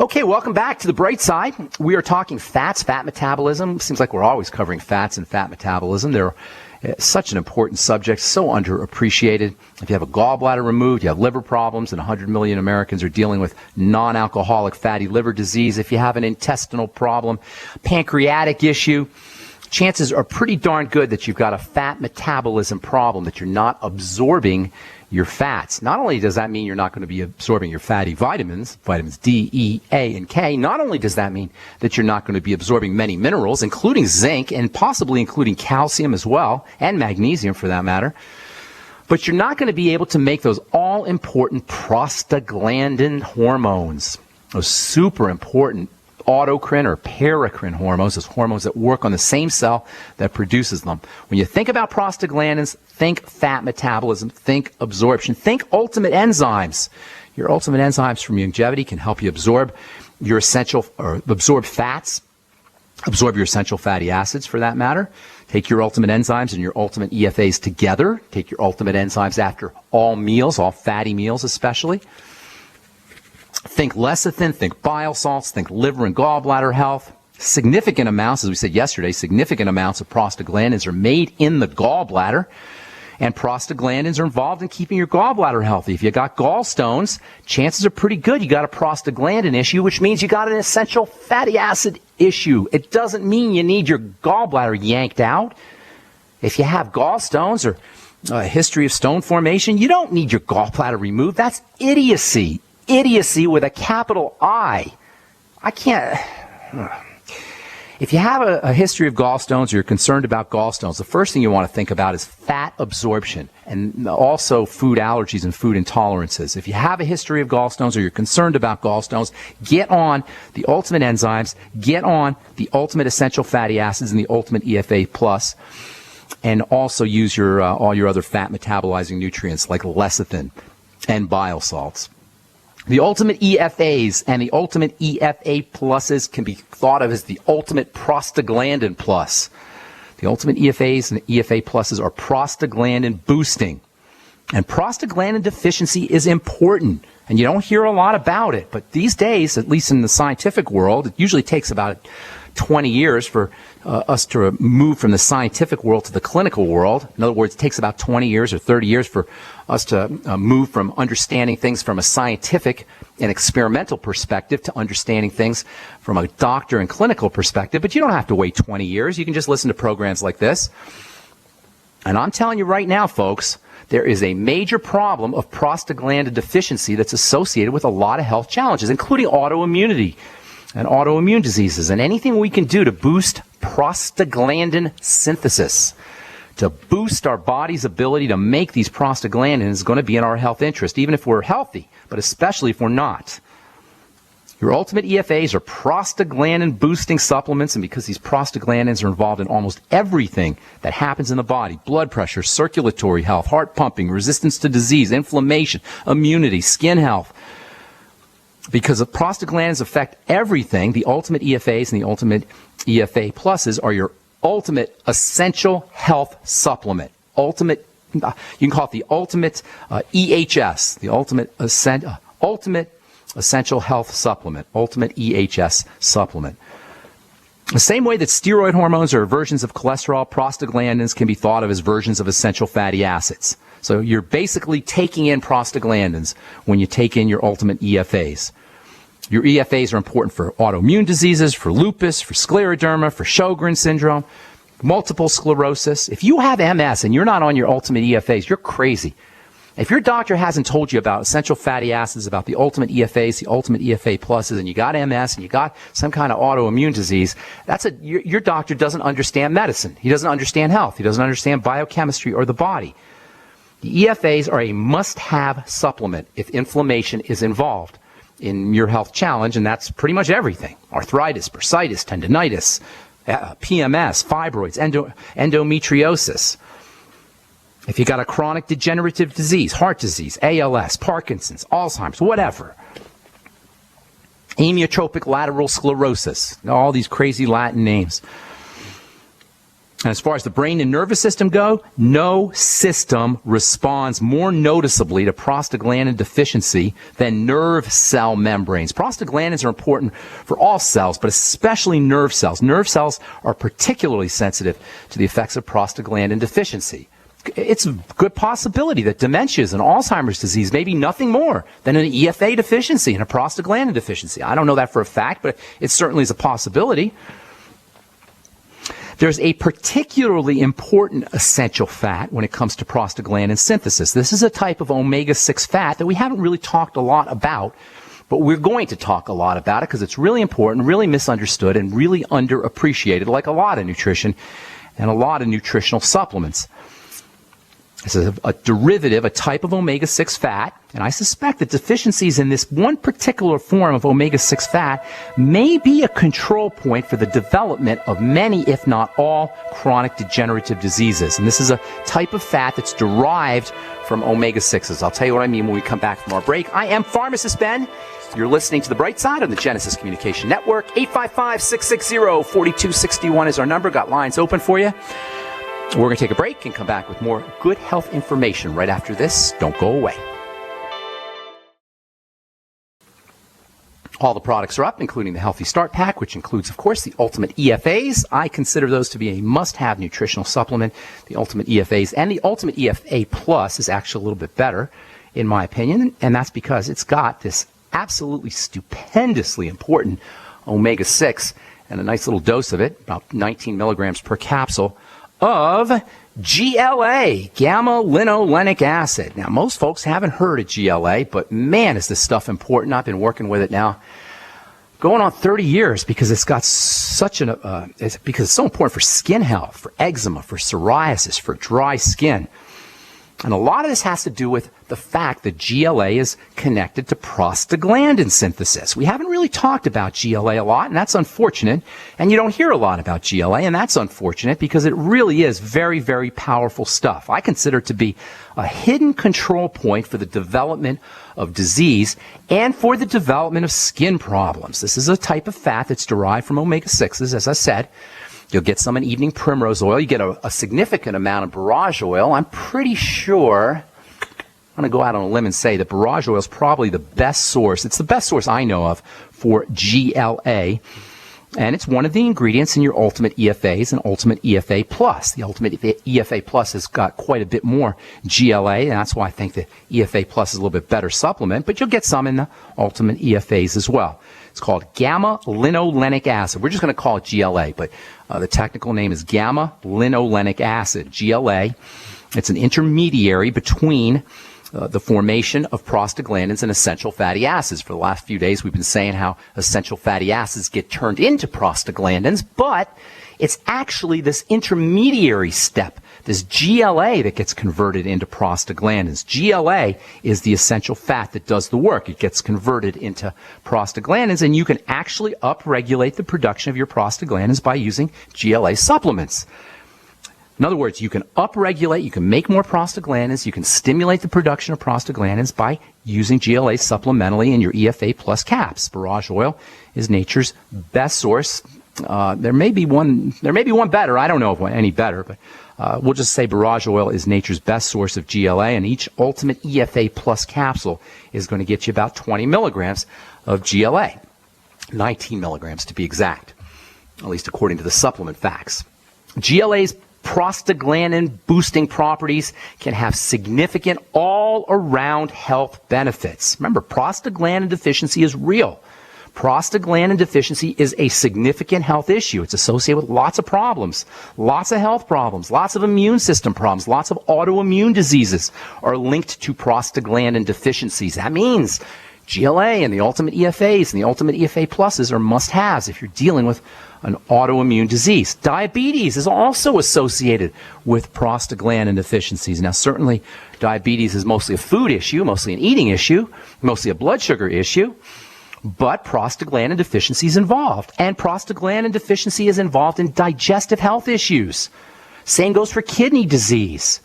Okay, welcome back to the bright side. We are talking fats, fat metabolism. Seems like we're always covering fats and fat metabolism. They're such an important subject, so underappreciated. If you have a gallbladder removed, you have liver problems, and 100 million Americans are dealing with non-alcoholic fatty liver disease. If you have an intestinal problem, pancreatic issue, chances are pretty darn good that you've got a fat metabolism problem, that you're not absorbing your fats. Not only does that mean you're not going to be absorbing your fatty vitamins, vitamins D, E, A, and K, not only does that mean that you're not going to be absorbing many minerals, including zinc and possibly including calcium as well, and magnesium for that matter, but you're not going to be able to make those all-important prostaglandin hormones, those super important autocrine or paracrine hormones, those hormones that work on the same cell that produces them. When you think about prostaglandins, think fat metabolism, think absorption, think ultimate enzymes. Your ultimate enzymes from longevity can help you absorb your essential, or absorb fats, absorb your essential fatty acids for that matter. Take your ultimate enzymes and your ultimate EFAs together. Take your ultimate enzymes after all meals, all fatty meals especially. Think lecithin, think bile salts, think liver and gallbladder health. Significant amounts, as we said yesterday, significant amounts of prostaglandins are made in the gallbladder. And prostaglandins are involved in keeping your gallbladder healthy. If you got gallstones, chances are pretty good you got a prostaglandin issue, which means you got an essential fatty acid issue. It doesn't mean you need your gallbladder yanked out. If you have gallstones or a history of stone formation, you don't need your gallbladder removed. That's idiocy. Idiocy with a capital I. I can't. If you have a history of gallstones or you're concerned about gallstones, the first thing you want to think about is fat absorption and also food allergies and food intolerances. If you have a history of gallstones or you're concerned about gallstones, get on the ultimate enzymes, get on the ultimate essential fatty acids and the ultimate EFA plus, and also use your all your other fat metabolizing nutrients like lecithin and bile salts. The ultimate EFAs and the ultimate EFA pluses can be thought of as the ultimate prostaglandin plus. The ultimate EFAs and the EFA pluses are prostaglandin boosting. And prostaglandin deficiency is important. And you don't hear a lot about it. But these days, at least in the scientific world, it usually takes about 20 years for us to move from the scientific world to the clinical world. In other words, it takes about 20 years or 30 years for us to move from understanding things from a scientific and experimental perspective to understanding things from a doctor and clinical perspective. But you don't have to wait 20 years. You can just listen to programs like this. And I'm telling you right now, folks, there is a major problem of prostaglandin deficiency that's associated with a lot of health challenges, including autoimmunity and autoimmune diseases. And anything we can do to boost prostaglandin synthesis, to boost our body's ability to make these prostaglandins, is going to be in our health interest, even if we're healthy, but especially if we're not. Your ultimate EFAs are prostaglandin boosting supplements, and because these prostaglandins are involved in almost everything that happens in the body, blood pressure, circulatory health, heart pumping, resistance to disease, inflammation, immunity, skin health, because the prostaglandins affect everything, the ultimate EFAs and the ultimate EFA pluses are your ultimate essential health supplement. Ultimate, you can call it the ultimate EHS, the ultimate essential health supplement, ultimate EHS supplement. The same way that steroid hormones are versions of cholesterol, prostaglandins can be thought of as versions of essential fatty acids. So you're basically taking in prostaglandins when you take in your ultimate EFAs. Your EFAs are important for autoimmune diseases, for lupus, for scleroderma, for Sjogren's syndrome, multiple sclerosis. If you have MS and you're not on your ultimate EFAs, you're crazy. If your doctor hasn't told you about essential fatty acids, about the ultimate EFAs, the ultimate EFA pluses, and you got MS and you got some kind of autoimmune disease, your doctor doesn't understand medicine. He doesn't understand health. He doesn't understand biochemistry or the body. The EFAs are a must-have supplement if inflammation is involved in your health challenge, and that's pretty much everything. Arthritis, bursitis, tendinitis, PMS, fibroids, endometriosis. If you got a chronic degenerative disease, heart disease, ALS, Parkinson's, Alzheimer's, whatever. Amyotrophic lateral sclerosis, all these crazy Latin names. And as far as the brain and nervous system go, no system responds more noticeably to prostaglandin deficiency than nerve cell membranes. Prostaglandins are important for all cells, but especially nerve cells. Nerve cells are particularly sensitive to the effects of prostaglandin deficiency. It's a good possibility that dementias and Alzheimer's disease may be nothing more than an EFA deficiency and a prostaglandin deficiency. I don't know that for a fact, but it certainly is a possibility. There's a particularly important essential fat when it comes to prostaglandin synthesis. This is a type of omega-6 fat that we haven't really talked a lot about, but we're going to talk a lot about it because it's really important, really misunderstood, and really underappreciated, like a lot of nutrition and a lot of nutritional supplements. This is a derivative, a type of omega-6 fat, and I suspect that deficiencies in this one particular form of omega-6 fat may be a control point for the development of many, if not all, chronic degenerative diseases. And this is a type of fat that's derived from omega-6s. I'll tell you what I mean when we come back from our break. I am Pharmacist Ben. You're listening to The Bright Side on the Genesis Communication Network. 855-660-4261 is our number. Got lines open for you. We're going to take a break and come back with more good health information right after this. Don't go away. All the products are up, including the Healthy Start Pack, which includes, of course, the Ultimate EFAs. I consider those to be a must-have nutritional supplement. The Ultimate EFAs and the Ultimate EFA Plus is actually a little bit better, in my opinion, and that's because it's got this absolutely stupendously important omega-6 and a nice little dose of it, about 19 milligrams per capsule, of GLA, gamma-linolenic acid. Now, most folks haven't heard of GLA, but man, is this stuff important. I've been working with it now going on 30 years because it's got such because it's so important for skin health, for eczema, for psoriasis, for dry skin. And a lot of this has to do with the fact that GLA is connected to prostaglandin synthesis. We haven't really talked about GLA a lot, and that's unfortunate. And you don't hear a lot about GLA, and that's unfortunate because it really is very, very powerful stuff. I consider it to be a hidden control point for the development of disease and for the development of skin problems. This is a type of fat that's derived from omega-6s, as I said. You'll get some in evening primrose oil. You get a significant amount of borage oil. I'm pretty sure, I'm going to go out on a limb and say that borage oil is probably the best source. It's the best source I know of for GLA. And it's one of the ingredients in your Ultimate EFAs and Ultimate EFA Plus. The Ultimate EFA Plus has got quite a bit more GLA, and that's why I think the EFA Plus is a little bit better supplement. But you'll get some in the Ultimate EFAs as well. It's called gamma-linolenic acid. We're just going to call it GLA, but the technical name is gamma-linolenic acid, GLA. It's an intermediary between the formation of prostaglandins and essential fatty acids. For the last few days, we've been saying how essential fatty acids get turned into prostaglandins, but it's actually this intermediary step, this GLA, that gets converted into prostaglandins. GLA is the essential fat that does the work. It gets converted into prostaglandins, and you can actually upregulate the production of your prostaglandins by using GLA supplements. In other words, you can upregulate, you can make more prostaglandins, you can stimulate the production of prostaglandins by using GLA supplementally in your EFA Plus caps. Borage oil is nature's best source. There may be one better. I don't know of any better, but we'll just say borage oil is nature's best source of GLA, and each Ultimate EFA Plus capsule is going to get you about 20 milligrams of GLA. 19 milligrams to be exact, at least according to the supplement facts. GLA's prostaglandin boosting properties can have significant all-around health benefits. Remember, prostaglandin deficiency is real. Prostaglandin deficiency is a significant health issue. It's associated with lots of problems, lots of health problems, lots of immune system problems, lots of autoimmune diseases are linked to prostaglandin deficiencies. That means GLA and the Ultimate EFAs and the Ultimate EFA Pluses are must-haves if you're dealing with an autoimmune disease. Diabetes is also associated with prostaglandin deficiencies. Now, certainly, diabetes is mostly a food issue, mostly an eating issue, mostly a blood sugar issue, but prostaglandin deficiency is involved. And prostaglandin deficiency is involved in digestive health issues. Same goes for kidney disease.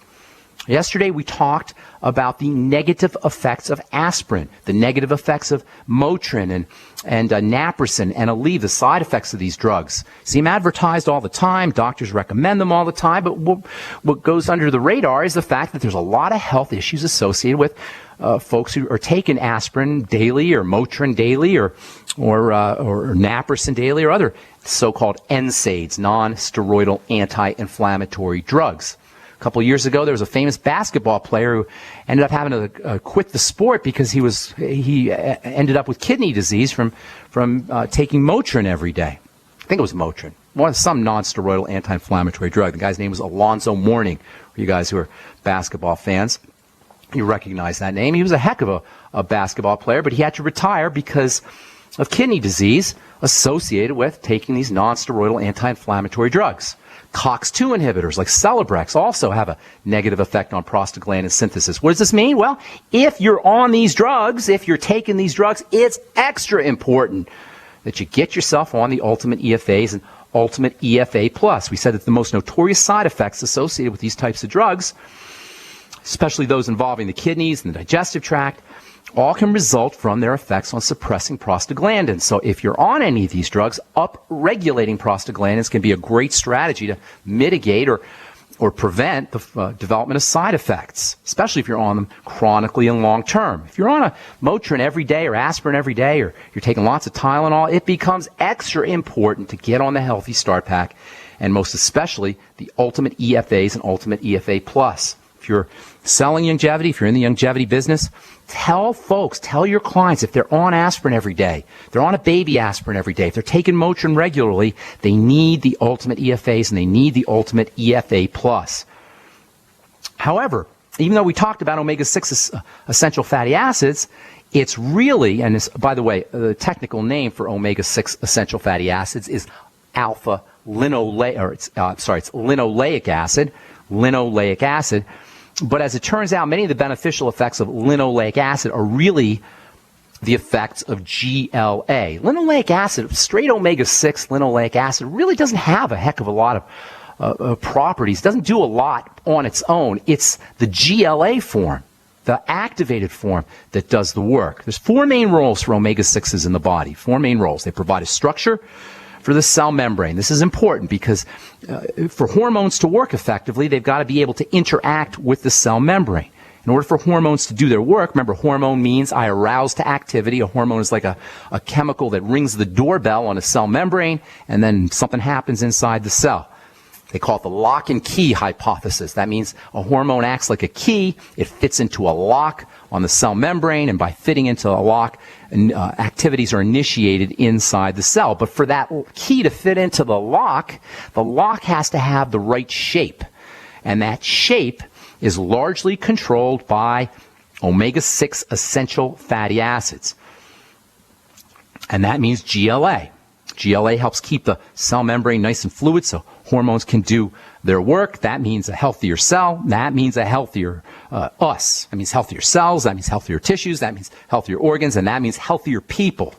Yesterday we talked about the negative effects of aspirin, the negative effects of Motrin and naproxen and Aleve, the side effects of these drugs. See them advertised all the time. Doctors recommend them all the time. But what goes under the radar is the fact that there's a lot of health issues associated with folks who are taking aspirin daily or Motrin daily or naproxen daily or other so-called NSAIDs, non-steroidal anti-inflammatory drugs. A couple of years ago, there was a famous basketball player who ended up having to quit the sport because he ended up with kidney disease from taking Motrin every day. I think it was Motrin, some non-steroidal anti-inflammatory drug. The guy's name was Alonzo Mourning. For you guys who are basketball fans, you recognize that name. He was a heck of a basketball player, but he had to retire because of kidney disease associated with taking these non-steroidal anti-inflammatory drugs. COX-2 inhibitors like Celebrex also have a negative effect on prostaglandin synthesis. What does this mean? Well, if you're on these drugs, if you're taking these drugs, it's extra important that you get yourself on the ultimate EFAs and ultimate EFA plus. We said that the most notorious side effects associated with these types of drugs, especially those involving the kidneys and the digestive tract, all can result from their effects on suppressing prostaglandins. So if you're on any of these drugs, up-regulating prostaglandins can be a great strategy to mitigate or prevent the development of side effects, especially if you're on them chronically and long-term. If you're on a Motrin every day or aspirin every day or you're taking lots of Tylenol, it becomes extra important to get on the Healthy Start Pack and most especially the Ultimate EFAs and Ultimate EFA Plus. If you're selling longevity, if you're in the longevity business, tell your clients if they're on aspirin every day, they're on a baby aspirin every day, if they're taking Motrin regularly, they need the ultimate EFAs and they need the ultimate EFA plus. However, even though we talked about omega-6 essential fatty acids, it's really, and it's, by the way, the technical name for omega-6 essential fatty acids is alpha linoleic, or it's linoleic acid, linoleic acid. But as it turns out, many of the beneficial effects of linoleic acid are really the effects of GLA. Linoleic acid, straight omega-6 linoleic acid, really doesn't have a heck of a lot of properties. It doesn't do a lot on its own. It's the GLA form, the activated form, that does the work. There's four main roles for omega-6s in the body, four main roles. They provide a structure for the cell membrane. This is important because for hormones to work effectively, they've got to be able to interact with the cell membrane. In order for hormones to do their work, remember, hormone means I arouse to activity. A hormone is like a chemical that rings the doorbell on a cell membrane, and then something happens inside the cell. They call it the lock and key hypothesis. That means a hormone acts like a key. It fits into a lock on the cell membrane, and by fitting into a lock, activities are initiated inside the cell. But for that key to fit into the lock has to have the right shape. And that shape is largely controlled by omega-6 essential fatty acids. And that means GLA. GLA helps keep the cell membrane nice and fluid so hormones can do their work. That means a healthier cell. That means a healthier us. That means healthier cells. That means healthier tissues. That means healthier organs. And that means healthier people.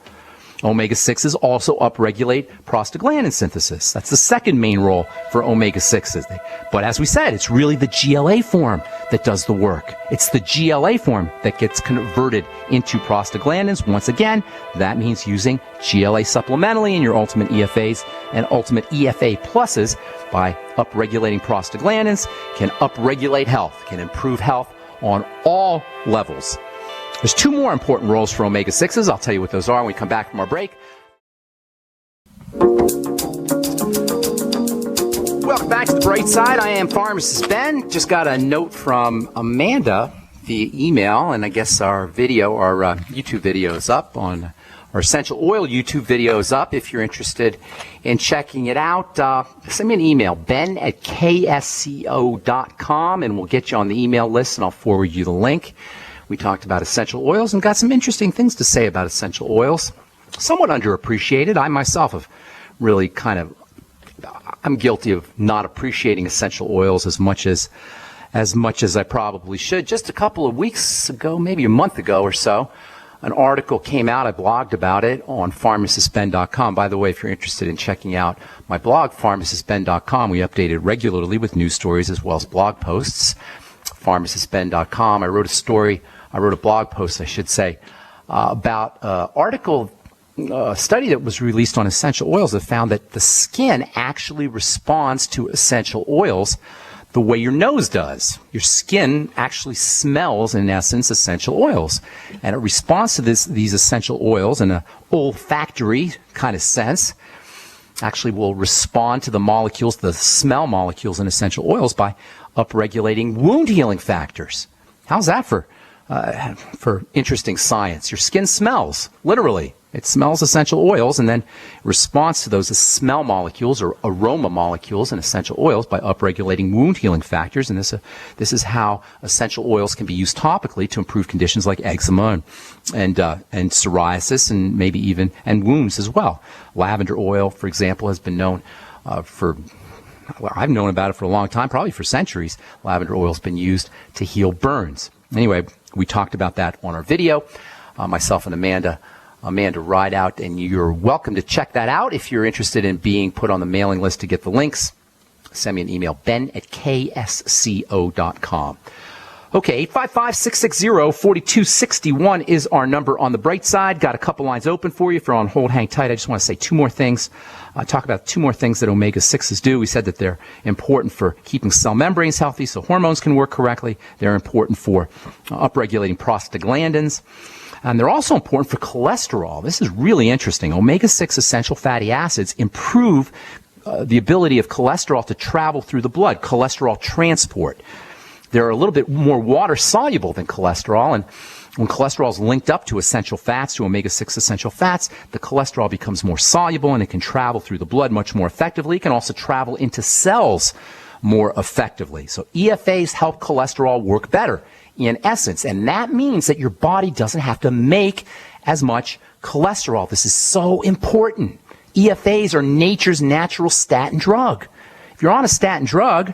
Omega-6s also upregulate prostaglandin synthesis. That's the second main role for omega-6s. But as we said, it's really the GLA form that does the work. It's the GLA form that gets converted into prostaglandins. Once again, that means using GLA supplementally in your ultimate EFAs and ultimate EFA pluses by upregulating prostaglandins can upregulate health, can improve health on all levels. There's two more important roles for omega-6s. I'll tell you what those are when we come back from our break. Welcome back to The Bright Side. I am Pharmacist Ben. Just got a note from Amanda via email, and I guess our video, our YouTube video is up on our essential oil YouTube video is up. If you're interested in checking it out, send me an email, ben@ksco.com, and we'll get you on the email list, and I'll forward you the link. We talked about essential oils and got some interesting things to say about essential oils. Somewhat underappreciated. I myself have really I'm guilty of not appreciating essential oils as much as I probably should. Just a couple of weeks ago, maybe a month ago or so, an article came out. I blogged about it on pharmacistben.com. By the way, if you're interested in checking out my blog, pharmacistben.com, we update it regularly with news stories as well as blog posts. pharmacistben.com. I wrote a blog post, I should say, about a study that was released on essential oils that found that the skin actually responds to essential oils the way your nose does. Your skin actually smells, in essence, essential oils. And it responds to these essential oils in an olfactory kind of sense. Actually will respond to the molecules, the smell molecules in essential oils by upregulating wound healing factors. How's that for interesting science? Your skin smells, literally. It smells essential oils and then responds to those smell molecules or aroma molecules in essential oils by upregulating wound healing factors. And this is how essential oils can be used topically to improve conditions like eczema and psoriasis and maybe even wounds as well. Lavender oil, for example, has been known I've known about it for a long time, probably for centuries. Lavender oil has been used to heal burns. Anyway, we talked about that on our video. Myself and Amanda Rideout, and you're welcome to check that out. If you're interested in being put on the mailing list to get the links, send me an email, ben@ksco.com. Okay, 855-660-4261 is our number on the bright side. Got a couple lines open for you. If you're on hold, hang tight. I just want to say two more things. Talk about two more things that omega-6s do. We said that they're important for keeping cell membranes healthy so hormones can work correctly. They're important for upregulating prostaglandins. And they're also important for cholesterol. This is really interesting. Omega-6 essential fatty acids improve the ability of cholesterol to travel through the blood, cholesterol transport. They're a little bit more water-soluble than cholesterol, and when cholesterol is linked up to essential fats, to omega-6 essential fats, the cholesterol becomes more soluble and it can travel through the blood much more effectively. It can also travel into cells more effectively. So EFAs help cholesterol work better, in essence, and that means that your body doesn't have to make as much cholesterol. This is so important. EFAs are nature's natural statin drug. If you're on a statin drug,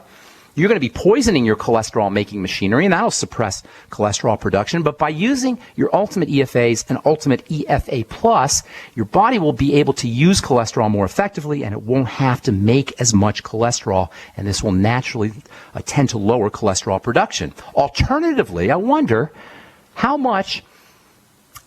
you're going to be poisoning your cholesterol-making machinery, and that'll suppress cholesterol production. But by using your Ultimate EFAs and Ultimate EFA+, your body will be able to use cholesterol more effectively, and it won't have to make as much cholesterol, and this will naturally tend to lower cholesterol production. Alternatively, I wonder how much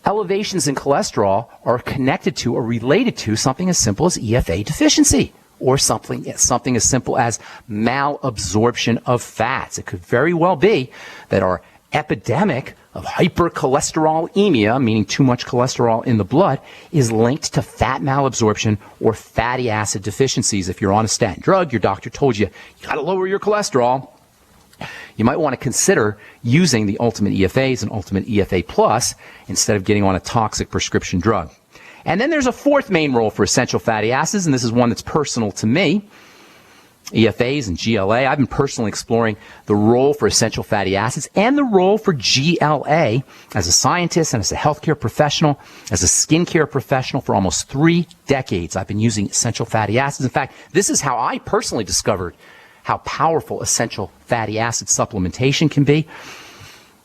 elevations in cholesterol are connected to or related to something as simple as EFA deficiency, or something as simple as malabsorption of fats. It could very well be that our epidemic of hypercholesterolemia, meaning too much cholesterol in the blood, is linked to fat malabsorption or fatty acid deficiencies. If you're on a statin drug, your doctor told you got to lower your cholesterol, you might want to consider using the Ultimate EFAs and Ultimate EFA+ instead of getting on a toxic prescription drug. And then there's a fourth main role for essential fatty acids, and this is one that's personal to me. EFAs and GLA. I've been personally exploring the role for essential fatty acids and the role for GLA as a scientist and as a healthcare professional, as a skincare professional for almost 3 decades. I've been using essential fatty acids. In fact, this is how I personally discovered how powerful essential fatty acid supplementation can be.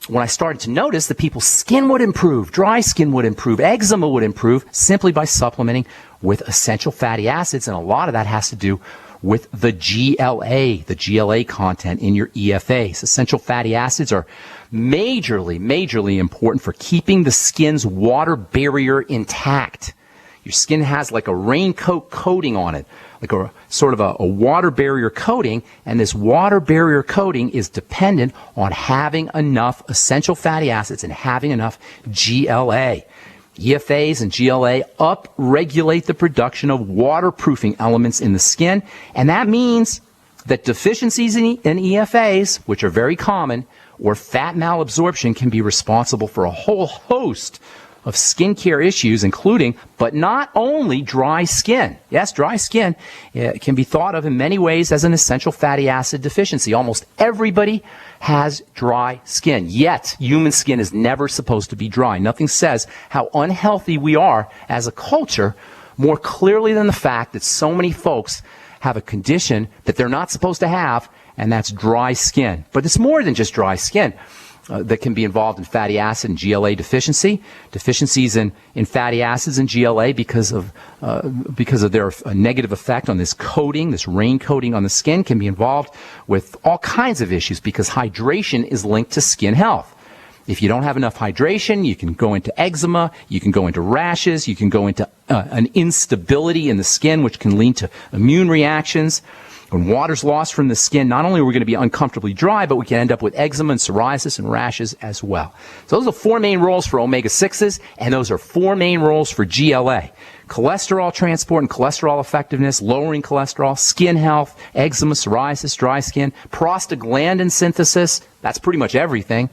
When I started to notice that people's skin would improve, dry skin would improve, eczema would improve simply by supplementing with essential fatty acids, and a lot of that has to do with the GLA content in your EFAs. Essential fatty acids are majorly important for keeping the skin's water barrier intact. Your skin has like a raincoat coating on it, like a sort of a water barrier coating, and this water barrier coating is dependent on having enough essential fatty acids and having enough GLA. EFAs and GLA upregulate the production of waterproofing elements in the skin, and that means that deficiencies in EFAs, which are very common, or fat malabsorption can be responsible for a whole host of skincare issues, including, but not only, dry skin. Yes, dry skin can be thought of in many ways as an essential fatty acid deficiency. Almost everybody has dry skin, yet human skin is never supposed to be dry. Nothing says how unhealthy we are as a culture more clearly than the fact that so many folks have a condition that they're not supposed to have, and that's dry skin. But it's more than just dry skin. that can be involved in fatty acid and GLA deficiency. Deficiencies in fatty acids and GLA because of their negative effect on this coating, this rain coating on the skin, can be involved with all kinds of issues because hydration is linked to skin health. If you don't have enough hydration, you can go into eczema, you can go into rashes, you can go into an instability in the skin, which can lead to immune reactions. When water's lost from the skin, not only are we going to be uncomfortably dry, but we can end up with eczema and psoriasis and rashes as well. So those are 4 main roles for omega-6s, and those are 4 main roles for GLA. Cholesterol transport and cholesterol effectiveness, lowering cholesterol, skin health, eczema, psoriasis, dry skin, prostaglandin synthesis, that's pretty much everything.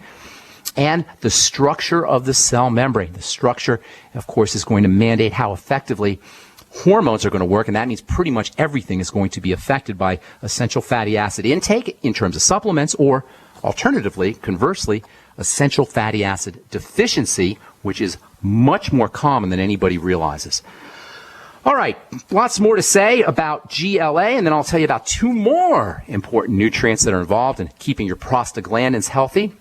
And the structure of the cell membrane. The structure, of course, is going to mandate how effectively hormones are going to work, and that means pretty much everything is going to be affected by essential fatty acid intake in terms of supplements, or alternatively, conversely, essential fatty acid deficiency, which is much more common than anybody realizes. All right, lots more to say about GLA, and then I'll tell you about 2 more important nutrients that are involved in keeping your prostaglandins healthy.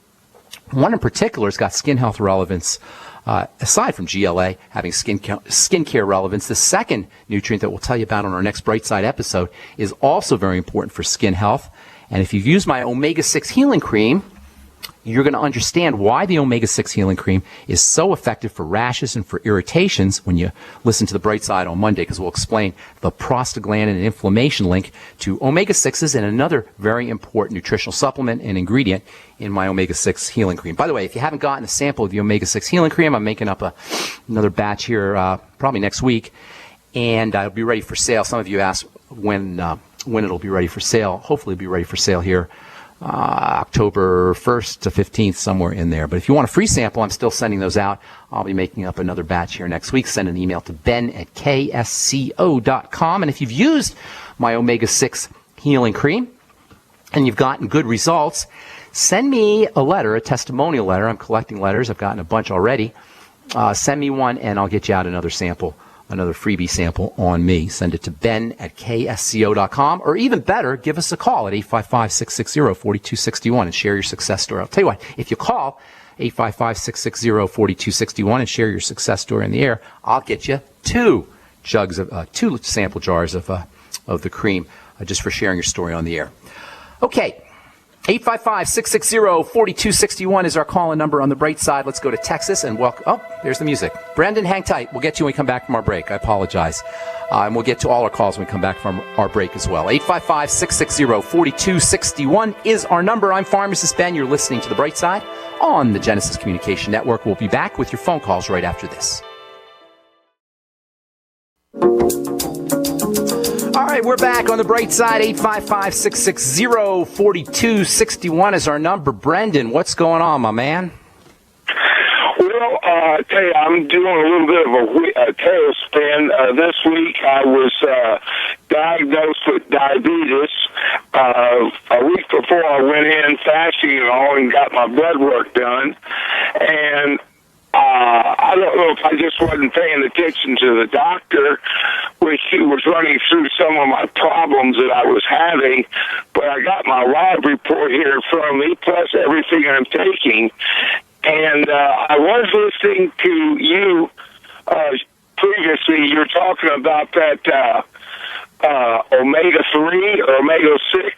One in particular has got skin health relevance. Aside from GLA having skincare relevance, the second nutrient that we'll tell you about on our next Bright Side episode is also very important for skin health. And if you've used my omega-6 healing cream, you're going to understand why the omega-6 healing cream is so effective for rashes and for irritations when you listen to the Bright Side on Monday, because we'll explain the prostaglandin and inflammation link to omega-6s and another very important nutritional supplement and ingredient in my omega-6 healing cream. By the way, if you haven't gotten a sample of the omega-6 healing cream, I'm making up another batch here probably next week, and it'll be ready for sale. Some of you asked when it'll be ready for sale. Hopefully it'll be ready for sale here October 1st to 15th, somewhere in there. But if you want a free sample, I'm still sending those out. I'll be making up another batch here next week. Send an email to ben@ksco.com. And if you've used my omega-6 healing cream and you've gotten good results, send me a letter, a testimonial letter. I'm collecting letters. I've gotten a bunch already. Send me one, and I'll get you out another sample, another freebie sample on me. Send it to ben@ksco.com, or even better, give us a call at 855-660-4261 and share your success story. I'll tell you what, if you call 855-660-4261 and share your success story in the air, I'll get you 2 sample jars of the cream just for sharing your story on the air. Okay. 855-660-4261 is our call-in number on the Bright Side. Let's go to Texas and welcome. Oh, there's the music. Brendan, hang tight. We'll get to you when we come back from our break. I apologize. And we'll get to all our calls when we come back from our break as well. 855-660-4261 is our number. I'm Pharmacist Ben. You're listening to the Bright Side on the Genesis Communication Network. We'll be back with your phone calls right after this. All right, we're back on the Bright Side. 855-660-4261 is our number. Brendan, what's going on, my man? Well, I tell you, I'm doing a little bit of a tailspin. This week I was diagnosed with diabetes. A week before I went in fasting and all and got my blood work done. And I don't know if I just wasn't paying attention to the doctor, which he was running through some of my problems that I was having, but I got my lab report here from me, plus everything I'm taking. And I was listening to you previously. You're talking about that omega-3 or omega-6.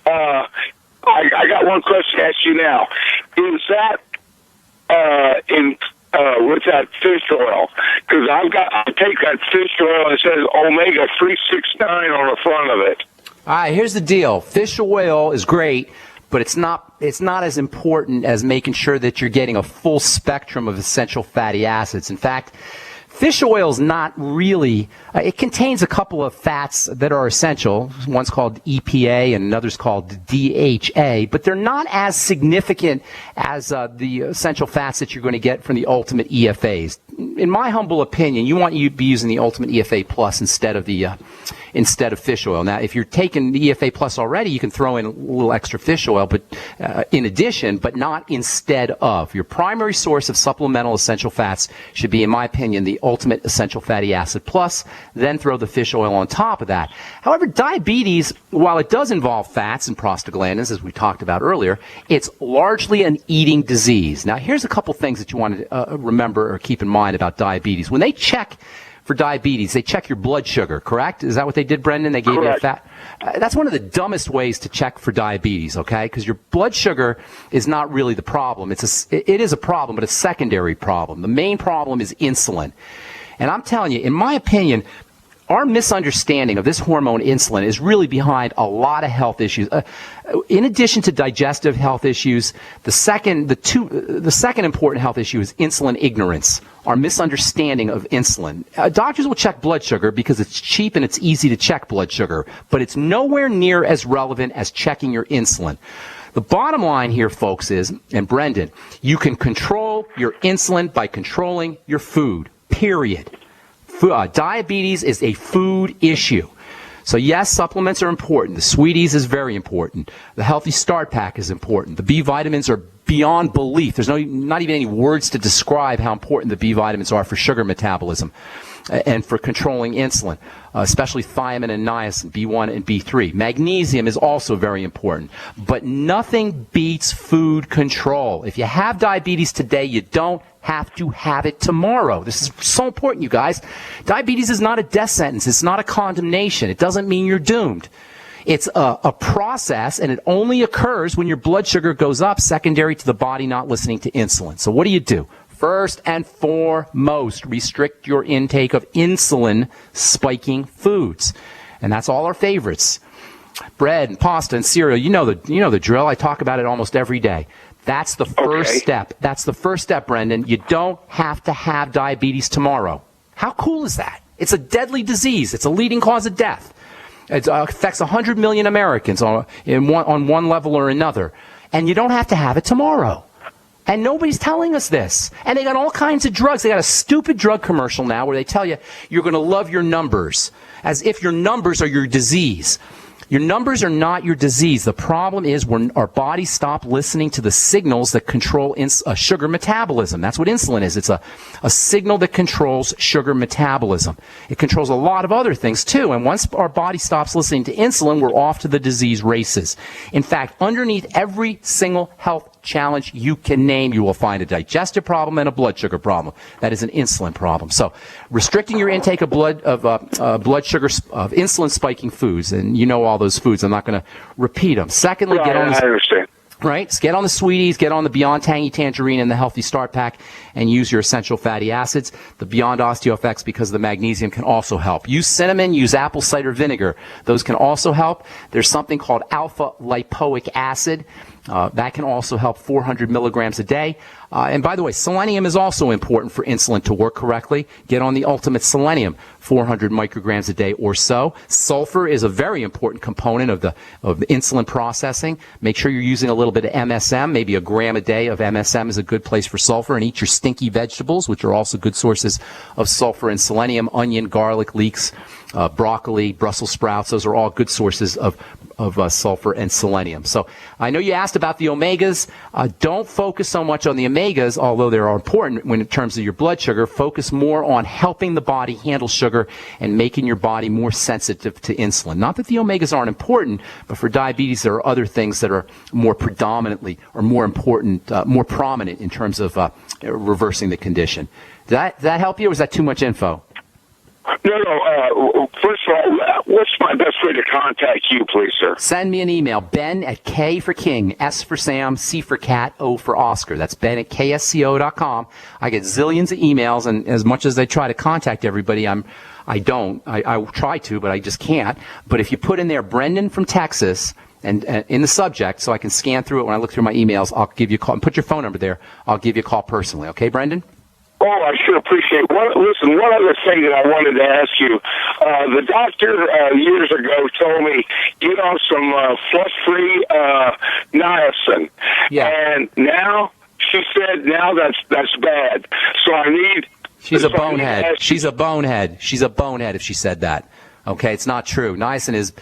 I got one question to ask you now. Is that with that fish oil? Because I take that fish oil and it says omega 369 on the front of it. All right, here's the deal. Fish oil is great, but it's not as important as making sure that you're getting a full spectrum of essential fatty acids. In fact, fish oil is not really, it contains a couple of fats that are essential. One's called EPA and another's called DHA, but they're not as significant as the essential fats that you're going to get from the ultimate EFAs. in my humble opinion, you want to be using the Ultimate EFA Plus instead of fish oil. Now, if you're taking the EFA Plus already, you can throw in a little extra fish oil, but in addition, but not instead of. Your primary source of supplemental essential fats should be, in my opinion, the Ultimate Essential Fatty Acid Plus, then throw the fish oil on top of that. However, diabetes, while it does involve fats and prostaglandins, as we talked about earlier, it's largely an eating disease. Now, here's a couple things that you want to remember or keep in mind about diabetes. When they check for diabetes, they check your blood sugar, correct? Is that what they did, Brendan? They gave you a fat. That's one of the dumbest ways to check for diabetes, okay? Because your blood sugar is not really the problem. It is a problem, but a secondary problem. The main problem is insulin. And I'm telling you, in my opinion, our misunderstanding of this hormone insulin is really behind a lot of health issues. In addition to digestive health issues, the second important health issue is insulin ignorance, our misunderstanding of insulin. Doctors will check blood sugar because it's cheap and it's easy to check blood sugar, but it's nowhere near as relevant as checking your insulin. The bottom line here, folks, is, and Brendan, you can control your insulin by controlling your food, period. Diabetes is a food issue. So yes, supplements are important. The Sweeties is very important. The Healthy Start Pack is important. The B vitamins are beyond belief. There's not even any words to describe how important the B vitamins are for sugar metabolism and for controlling insulin, especially thiamine and niacin, B1 and B3. Magnesium is also very important. But nothing beats food control. If you have diabetes today, you don't have to have it tomorrow. This is so important, you guys. Diabetes is not a death sentence. It's not a condemnation. It doesn't mean you're doomed. It's a process, and it only occurs when your blood sugar goes up, secondary to the body not listening to insulin. So what do? First and foremost, restrict your intake of insulin-spiking foods. And that's all our favorites. Bread and pasta and cereal, you know the drill. I talk about it almost every day. That's the first step. That's the first step, Brendan. You don't have to have diabetes tomorrow. How cool is that? It's a deadly disease. It's a leading cause of death. It affects 100 million Americans on one level or another. And you don't have to have it tomorrow. And nobody's telling us this. And they got all kinds of drugs. They got a stupid drug commercial now where they tell you you're going to love your numbers, as if your numbers are your disease. Your numbers are not your disease. The problem is when our bodies stop listening to the signals that control sugar metabolism. That's what insulin is. It's a signal that controls sugar metabolism. It controls a lot of other things too. And once our body stops listening to insulin, we're off to the disease races. In fact, underneath every single health challenge you can name, you will find a digestive problem and a blood sugar problem. That is an insulin problem. So restricting your intake of blood sugar, of insulin spiking foods, and you know all those foods. I'm not going to repeat them. Secondly, I understand. Right? Get on the Sweeties, get on the Beyond Tangy Tangerine and the Healthy Start Pack, and use your essential fatty acids. The Beyond OsteoFX, because of the magnesium, can also help. Use cinnamon, use apple cider vinegar. Those can also help. There's something called alpha lipoic acid. That can also help 400 milligrams a day. And by the way, selenium is also important for insulin to work correctly. Get on the Ultimate Selenium, 400 micrograms a day or so. Sulfur is a very important component of the insulin processing. Make sure you're using a little bit of MSM, maybe a gram a day of MSM is a good place for sulfur. And eat your stinky vegetables, which are also good sources of sulfur and selenium. Onion, garlic, leeks, broccoli, Brussels sprouts. Those are all good sources of sulfur and selenium. So I know you asked about the omegas. Don't focus so much on the omegas, although they are important in terms of your blood sugar. Focus more on helping the body handle sugar and making your body more sensitive to insulin. Not that the omegas aren't important, but for diabetes there are other things that are more predominantly or more important, more prominent in terms of reversing the condition. Did that help you, or was that too much info? No. First of all, what's my best way to contact you, please, sir? Send me an email, Ben at K for King, S for Sam, C for Cat, O for Oscar. That's Ben at KSCO.com. I get zillions of emails, and as much as I try to contact everybody, I try to, but I just can't. But if you put in there Brendan from Texas and in the subject, so I can scan through it when I look through my emails, I'll give you a call. And put your phone number there. I'll give you a call personally. Okay, Brendan? Oh, I sure appreciate it. Listen, one other thing that I wanted to ask you. The doctor years ago told me, get on some flush-free niacin. Yeah. And now, she said, now that's bad. So I need She's a bonehead. She's a bonehead. She's a bonehead if she said that. Okay, it's not true. Niacin is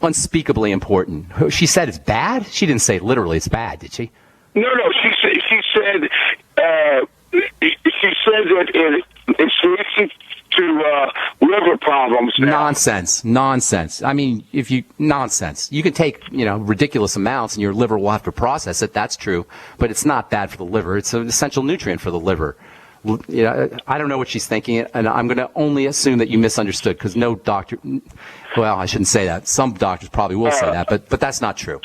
unspeakably important. She said it's bad? She didn't say literally it's bad, did she? No. She said that it's linked to liver problems now. Nonsense. I mean, nonsense. You can take, ridiculous amounts and your liver will have to process it. That's true. But it's not bad for the liver. It's an essential nutrient for the liver. I don't know what she's thinking, and I'm going to only assume that you misunderstood because no doctor, well, I shouldn't say that. Some doctors probably will say that, but that's not true.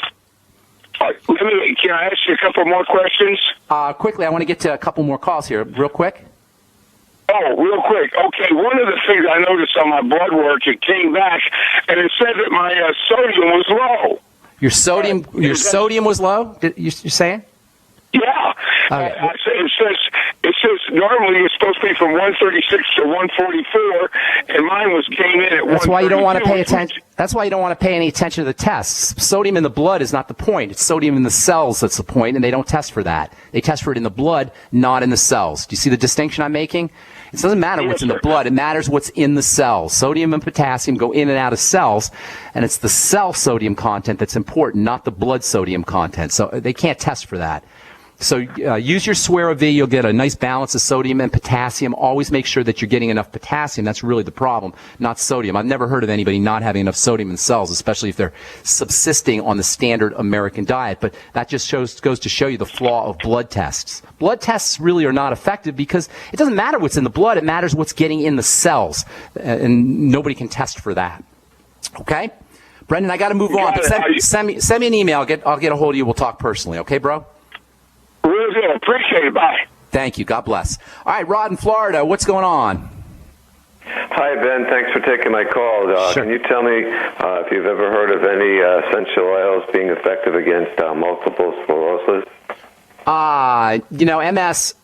Can I ask you a couple more questions? Quickly, I want to get to a couple more calls here, real quick. Oh, real quick. Okay, one of the things I noticed on my blood work, it came back, and it said that my sodium was low. Your sodium was low? You're saying? Yeah. Okay. It says normally it's supposed to be from 136 to 144, and mine came in at 132. That's why you don't want to pay attention. That's why you don't want to pay any attention to the tests. Sodium in the blood is not the point. It's sodium in the cells that's the point, and they don't test for that. They test for it in the blood, not in the cells. Do you see the distinction I'm making? It doesn't matter what's in the blood. It matters what's in the cells. Sodium and potassium go in and out of cells, and it's the cell sodium content that's important, not the blood sodium content. So they can't test for that. So use your Swear V. You'll get a nice balance of sodium and potassium. Always make sure that you're getting enough potassium. That's really the problem, not sodium. I've never heard of anybody not having enough sodium in cells, especially if they're subsisting on the standard American diet. But that just goes to show you the flaw of blood tests. Blood tests really are not effective because it doesn't matter what's in the blood. It matters what's getting in the cells. And nobody can test for that. Okay? Brendan, I got to move on. But send me an email. I'll get a hold of you. We'll talk personally. Okay, bro? Really good. Appreciate it. Bye. Thank you. God bless. All right, Rod in Florida, what's going on? Hi, Ben. Thanks for taking my call. Sure. Can you tell me if you've ever heard of any essential oils being effective against multiple sclerosis?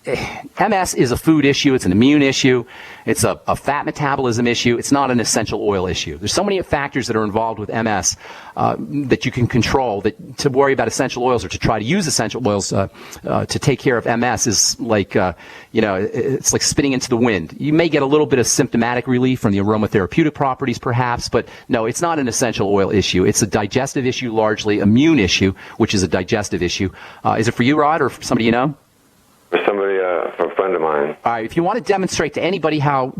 MS is a food issue. It's an immune issue. It's a fat metabolism issue. It's not an essential oil issue. There's so many factors that are involved with MS that you can control. That to worry about essential oils or to try to use essential oils to take care of MS is like, it's like spitting into the wind. You may get a little bit of symptomatic relief from the aromatherapeutic properties, perhaps, but no, it's not an essential oil issue. It's a digestive issue, largely immune issue, which is a digestive issue. Is it for you, Rod, or for somebody you know? For somebody, for a friend of mine. All right. If you want to demonstrate to anybody how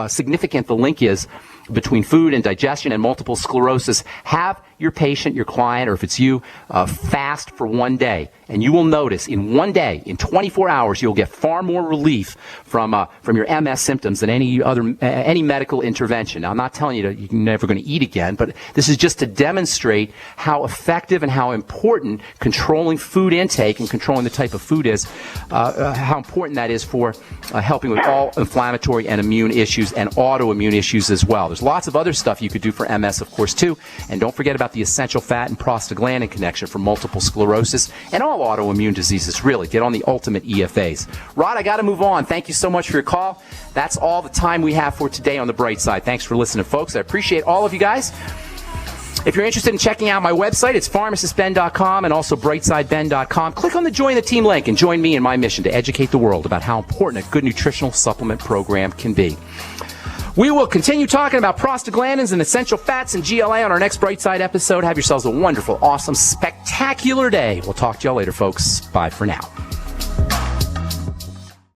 significant the link is between food and digestion and multiple sclerosis, have your patient, your client, or if it's you, fast for 1 day. And you will notice in 1 day, in 24 hours, you'll get far more relief from your MS symptoms than any medical intervention. Now, I'm not telling you you're never going to eat again, but this is just to demonstrate how effective and how important controlling food intake and controlling the type of food is, how important that is for helping with all inflammatory and immune issues and autoimmune issues as well. There's lots of other stuff you could do for MS, of course, too. And don't forget about the essential fat and prostaglandin connection for multiple sclerosis and all autoimmune diseases, really. Get on the ultimate EFAs. Rod, I got to move on. Thank you so much for your call. That's all the time we have for today on The Bright Side. Thanks for listening, folks. I appreciate all of you guys. If you're interested in checking out my website, it's pharmacistben.com and also brightsideben.com. Click on the Join the Team link and join me in my mission to educate the world about how important a good nutritional supplement program can be. We will continue talking about prostaglandins and essential fats and GLA on our next Bright Side episode. Have yourselves a wonderful, awesome, spectacular day. We'll talk to y'all later, folks. Bye for now.